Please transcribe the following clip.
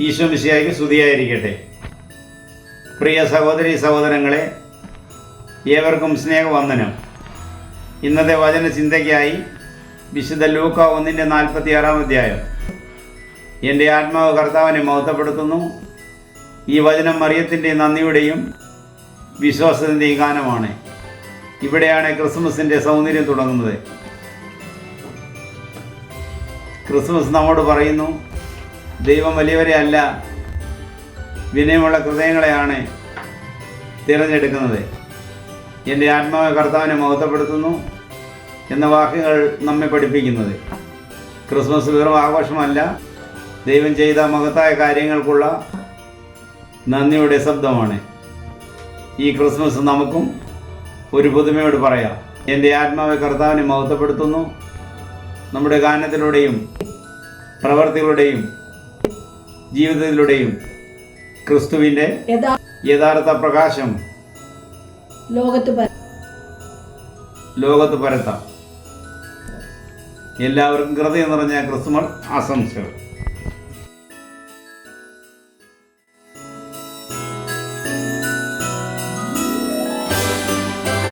ഈശോ മിശിഹായ്ക്ക് സ്തുതിയായിരിക്കട്ടെ. പ്രിയ സഹോദരീ സഹോദരങ്ങളെ, ഏവർക്കും സ്നേഹവന്ദനം. ഇന്നത്തെ വചന ചിന്തയ്ക്കായി വിശുദ്ധ ലൂക്ക 1:46 എൻ്റെ ആത്മാവ് കർത്താവിനെ മഹത്വപ്പെടുത്തുന്നു. ഈ വചനം മറിയത്തിൻ്റെ നന്ദിയുടെയും വിശ്വാസത്തിൻ്റെയും ഗാനമാണ്. ഇവിടെയാണ് ക്രിസ്മസിൻ്റെ സൗന്ദര്യം തുടങ്ങുന്നത്. ക്രിസ്മസ് നമ്മോട് പറയുന്നു, ദൈവം വലിയവരെ അല്ല, വിനയമുള്ള ഹൃദയങ്ങളെയാണ് തിരഞ്ഞെടുക്കുന്നത്. എൻ്റെ ആത്മാവ് കർത്താവിനെ മഹത്വപ്പെടുത്തുന്നു എന്ന വാക്കുകൾ നമ്മെ പഠിപ്പിക്കുന്നത്. ക്രിസ്മസ് വെറും ആഘോഷമല്ല, ദൈവം ചെയ്ത മഹത്തായ കാര്യങ്ങൾക്കുള്ള നന്ദിയുടെ ശബ്ദമാണ്. ഈ ക്രിസ്മസ് നമുക്കും ഒരു പുതുമയോട് പറയാം. എൻ്റെ ആത്മാവ് കർത്താവിനെ മഹത്വപ്പെടുത്തുന്നു. നമ്മുടെ ഗാനത്തിലൂടെയും പ്രവർത്തികളുടെയും ജീവിതത്തിലൂടെയും ക്രിസ്തുവിൻ്റെ യഥാർത്ഥ പ്രകാശം ലോകത്ത് പരത്താം. എല്ലാവർക്കും ഹൃദയം നിറഞ്ഞ ക്രിസ്മസ് ആശംസകൾ.